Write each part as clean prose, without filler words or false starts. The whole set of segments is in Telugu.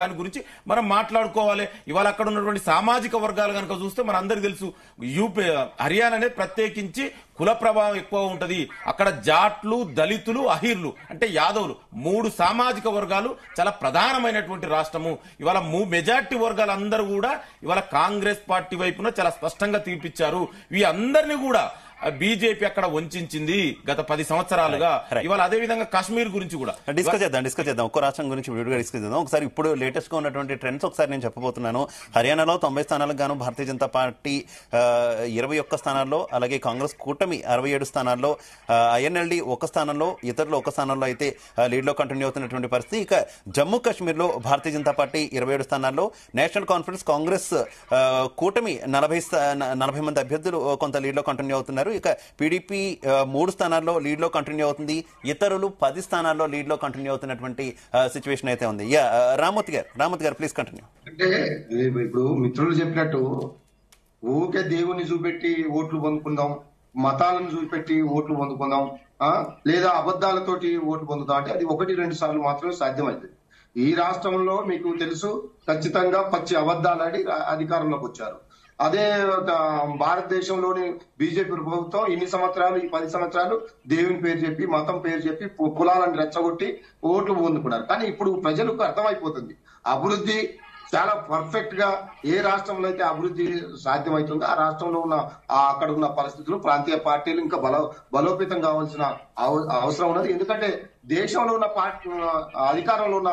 దాని గురించి మనం మాట్లాడుకోవాలి. ఇవాళ అక్కడ ఉన్నటువంటి సామాజిక వర్గాలు కనుక చూస్తే మన అందరికి తెలుసు, యూపీ హర్యానానే ప్రత్యేకించి కుల ప్రభావం ఎక్కువ ఉంటది. అక్కడ జాట్లు, దళితులు, అహిర్లు అంటే యాదవులు మూడు సామాజిక వర్గాలు చాలా ప్రధానమైనటువంటి రాష్ట్రము. ఇవాళ మెజార్టీ వర్గాలు అందరూ కూడా ఇవాళ కాంగ్రెస్ పార్టీ వైపున చాలా స్పష్టంగా తీర్పిచ్చారు. ఈ అందరినీ కూడా బీజేపీ అక్కడ వంచింది గత 10 సంవత్సరాలుగా. ఇవాళ అదే విధంగా కాశ్మీర్ గురించి కూడా డిస్కస్ చేద్దాం. ఒక్క రాష్ట్రం గురించి విడిగా డిస్కస్ చేద్దాం. ఒకసారి ఇప్పుడు లేటెస్ట్ గా ఉన్నటువంటి ట్రెండ్స్ ఒకసారి నేను చెప్పబోతున్నాను. హర్యానాలో 90 స్థానాలకు గాను భారతీయ జనతా పార్టీ 21 స్థానాల్లో, అలాగే కాంగ్రెస్ కూటమి 67 స్థానాల్లో, ఐఎన్ఎల్డి 1 స్థానంలో, ఇతరులు 1 స్థానంలో అయితే లీడ్ లో కంటిన్యూ అవుతున్నటువంటి పరిస్థితి. ఇక జమ్మూ కాశ్మీర్ లో భారతీయ జనతా పార్టీ 27 స్థానాల్లో, నేషనల్ కాన్ఫరెన్స్ కాంగ్రెస్ కూటమి 40 మంది అభ్యర్థులు కొంత లీడ్ లో కంటిన్యూ అవుతున్నారు. ఇక పీడీపీ 3 స్థానాల్లో లీడ్ లో కంటిన్యూ అవుతుంది. ఇతరులు 10 స్థానాల్లో లీడ్ లో కంటిన్యూ అవుతున్నటువంటి సిచ్యువేషన్ అయితే ఉంది. రామూర్తి గారు ప్లీజ్ కంటిన్యూ. అంటే ఇప్పుడు మిత్రులు చెప్పినట్టు ఊకే దేవుని చూపెట్టి ఓట్లు పొందుకుందాం, మతాలను చూపెట్టి ఓట్లు పొందుకుందాం, లేదా అబద్ధాలతోటి ఓట్లు పొందుదాం అంటే అది 1-2 సార్లు మాత్రమే సాధ్యమైంది. ఈ రాష్ట్రంలో మీకు తెలుసు, ఖచ్చితంగా పచ్చి అబద్ధాలాడి అధికారంలోకి వచ్చారు. అదే భారతదేశంలోని బీజేపీ ప్రభుత్వం ఇన్ని సంవత్సరాలు, ఈ 10 సంవత్సరాలు దేవుని పేరు చెప్పి, మతం పేరు చెప్పి కులాలను రెచ్చగొట్టి ఓట్లు పొందుకున్నారు. కానీ ఇప్పుడు ప్రజలకు అర్థమైపోతుంది అభివృద్ధి చాలా పర్ఫెక్ట్ గా ఏ రాష్ట్రంలో అయితే అభివృద్ధి సాధ్యమవుతుందో ఆ రాష్ట్రంలో ఉన్న అక్కడ ఉన్న పరిస్థితులు, ప్రాంతీయ పార్టీలు ఇంకా బలోపేతం కావాల్సిన అవసరం ఉన్నది. ఎందుకంటే దేశంలో ఉన్న పార్టీ, అధికారంలో ఉన్న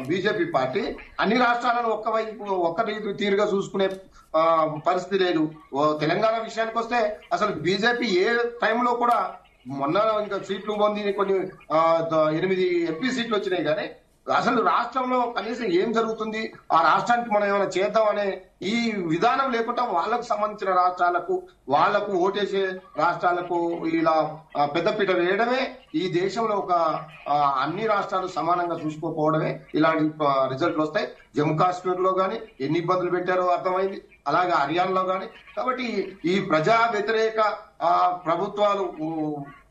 బీజేపీ పార్టీ అన్ని రాష్ట్రాలను ఒక్క తీరుగా చూసుకునే పరిస్థితి లేదు. తెలంగాణ విషయానికి వస్తే అసలు బీజేపీ ఏ టైంలో కూడా, మొన్న ఇంకా సీట్లు పొంది కొన్ని 8 ఎంపీ సీట్లు వచ్చినాయి, కానీ అసలు రాష్ట్రంలో కనీసం ఏం జరుగుతుంది, ఆ రాష్ట్రానికి మనం ఏమైనా చేద్దాం అనే ఈ విధానం లేకుండా వాళ్ళకు సంబంధించిన రాష్ట్రాలకు, వాళ్లకు ఓటేసే రాష్ట్రాలకు ఇలా పెద్దపీట వేయడమే ఈ దేశంలో ఒక అన్ని రాష్ట్రాలు సమానంగా చూసుకోకపోవడమే ఇలాంటి రిజల్ట్లు వస్తాయి. జమ్మూ కాశ్మీర్ లో గానీ ఎన్ని ఇబ్బందులు పెట్టారో అర్థమైంది, అలాగే హర్యానాలో గానీ. కాబట్టి ఈ ప్రజా వ్యతిరేక ప్రభుత్వాలు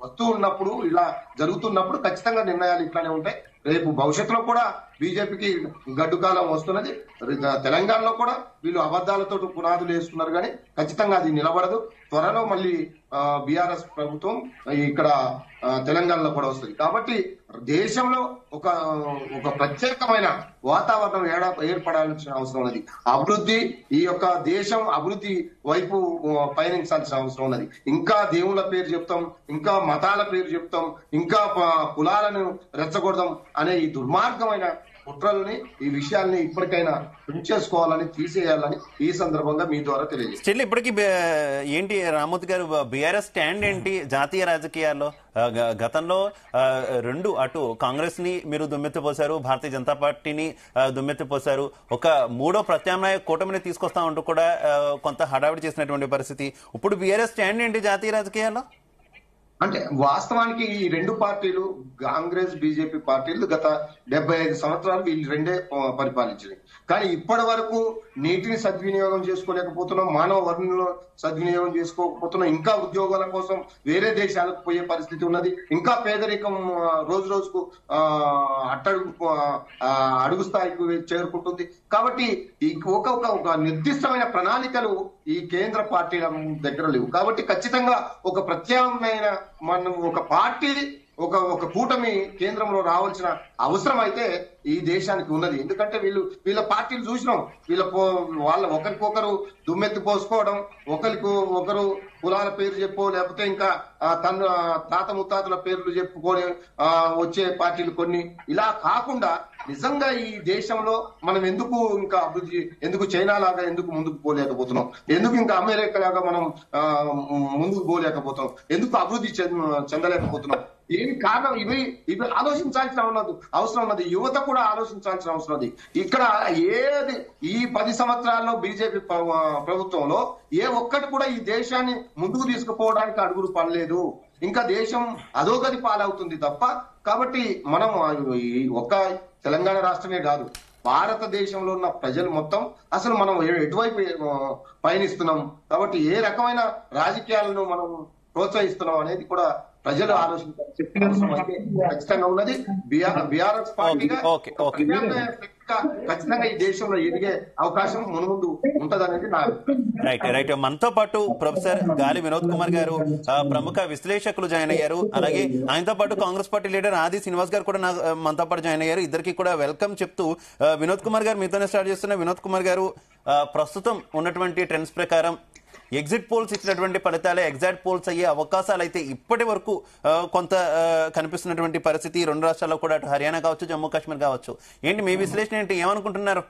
వస్తూ ఉన్నప్పుడు, ఇలా జరుగుతున్నప్పుడు ఖచ్చితంగా నిర్ణయాలు ఇట్లానే ఉంటాయి. రేపు భవిష్యత్తులో కూడా బీజేపీకి గడ్డు కాలం వస్తున్నది. తెలంగాణలో కూడా వీళ్ళు అబద్ధాలతో పునాదులు వేసుకున్నారు, కానీ ఖచ్చితంగా అది నిలబడదు. త్వరలో మళ్ళీ బీఆర్ఎస్ ప్రభుత్వం ఇక్కడ తెలంగాణలో కూడా వస్తుంది. కాబట్టి దేశంలో ఒక ప్రత్యేకమైన వాతావరణం ఏర్పడాల్సిన అవసరం ఉన్నది. అభివృద్ధి, ఈ యొక్క దేశం అభివృద్ధి వైపు పయనించాల్సిన అవసరం ఉన్నది. ఇంకా దేవుళ్ళ పేరు చెప్తాం, ఇంకా మతాల పేరు చెప్తాం, ఇంకా కులాలను రెచ్చగొడదాం అనే ఈ దుర్మార్గమైన కుట్రల్ని, ఈ విషయాల్ని ఇప్పటికైనా చేసుకోవాలని, తీసేయాలని ఈ సందర్భంగా మీ ద్వారా తెలియజేస్తాను. స్టిల్ ఇప్పటికీ ఏంటి రామూర్తి గారు, బీఆర్ఎస్ స్టాండ్ ఏంటి జాతీయ రాజకీయాల్లో? గతంలో 2 అటు కాంగ్రెస్ ని మీరు దుమ్మెత్తిపోశారు, భారతీయ జనతా పార్టీని దుమ్మెత్తిపోశారు, ఒక 3వ ప్రత్యామ్నాయ కూటమిని తీసుకొస్తా ఉంటూ కూడా కొంత హడావిడి చేసినటువంటి పరిస్థితి. ఇప్పుడు బీఆర్ఎస్ స్టాండ్ ఏంటి జాతీయ రాజకీయాల్లో? అంటే వాస్తవానికి ఈ 2 పార్టీలు, కాంగ్రెస్ బీజేపీ పార్టీలు గత 75 సంవత్సరాలు వీళ్ళు రెండే పరిపాలించినాయి. కానీ ఇప్పటి వరకు నీటిని సద్వినియోగం చేసుకోలేకపోతున్నాం, మానవ వనరులను సద్వినియోగం చేసుకోకపోతున్నాం, ఇంకా ఉద్యోగాల కోసం వేరే దేశాలకు పోయే పరిస్థితి ఉన్నది, ఇంకా పేదరికం రోజు రోజుకు అడుగు స్థాయికి చేరుకుంటుంది. కాబట్టి ఈ ఒక నిర్దిష్టమైన ప్రణాళికలు ఈ కేంద్ర పార్టీల దగ్గర లేవు. కాబట్టి ఖచ్చితంగా ఒక ప్రత్యామ్నాయ ఒక పార్టీ, ఒక కూటమి కేంద్రంలో రావాల్సిన అవసరం అయితే ఈ దేశానికి ఉన్నది. ఎందుకంటే వీళ్ళ పార్టీలు చూసినాం, వాళ్ళ ఒకరికొకరు దుమ్మెత్తి పోసుకోవడం, ఒకరు కులాల పేరు చెప్పో, లేకపోతే ఇంకా తన తాత ముత్తాతల పేర్లు చెప్పుకొని వచ్చే పార్టీలు కొన్ని. ఇలా కాకుండా నిజంగా ఈ దేశంలో మనం ఎందుకు ఇంకా అభివృద్ధి, ఎందుకు చైనా లాగా ఎందుకు ముందుకు పోలేకపోతున్నాం, ఎందుకు ఇంకా అమెరికా లాగా మనం ముందుకు పోలేకపోతున్నాం, ఎందుకు అభివృద్ధి చెందలేకపోతున్నాం, ఏమి కారణం? ఇవి ఆలోచించాల్సిన అవసరం ఉన్నది. యువత కూడా ఆలోచించాల్సిన అవసరం ఉంది. ఇక్కడ ఏది ఈ 10 సంవత్సరాల్లో బీజేపీ ప్రభుత్వంలో ఏ ఒక్కటి కూడా ఈ దేశాన్ని ముందుకు తీసుకుపోవడానికి అడుగులు పడలేదు. ఇంకా దేశం అధోగతి పాలవుతుంది తప్ప. కాబట్టి మనం ఒక్క తెలంగాణ రాష్ట్రమే కాదు, భారతదేశంలో ఉన్న ప్రజలు మొత్తం అసలు మనం ఎటువైపు పయనిస్తున్నాం, కాబట్టి ఏ రకమైన రాజకీయాలను మనం ప్రోత్సహిస్తున్నాం అనేది కూడా ప్రజలు ఆలోచించాలి. ఖచ్చితంగా ఉన్నది. బీఆర్ఎస్ పార్టీగా ఇంకా ఖచ్చితంగా ఈ దేశంలో ఎదిగే అవకాశం మునుముందు ఉంటదనేది నా రైట్ రైట్ మనతో పాటు ప్రొఫెసర్ గాలి వినోద్ కుమార్ గారు ప్రముఖ విశ్లేషకులు జాయిన్ అయ్యారు. అలాగే ఆయనతో పాటు కాంగ్రెస్ పార్టీ లీడర్ ఆది శ్రీనివాస్ గారు కూడా మనతో పాటు జాయిన్ అయ్యారు. ఇద్దరికి కూడా వెల్కమ్ చెప్తూ వినోద్ కుమార్ గారు మీతోనే స్టార్ట్ చేస్తున్న. వినోద్ కుమార్ గారు, ప్రస్తుతం ఉన్నటువంటి ట్రెండ్స్ ప్రకారం ఎగ్జిట్ పోల్స్ ఇచ్చినటువంటి ఫలితాలే ఎగ్జాక్ట్ పోల్స్ అయ్యే అవకాశాలు అయితే ఇప్పటి వరకు కొంత కనిపిస్తున్నటువంటి పరిస్థితి రెండు రాష్ట్రాల్లో కూడా, అటు హర్యానా కావచ్చు, జమ్మూ కాశ్మీర్ కావచ్చు. ఏంటి మీ విశ్లేషణ ఏంటి, ఏమనుకుంటున్నారు?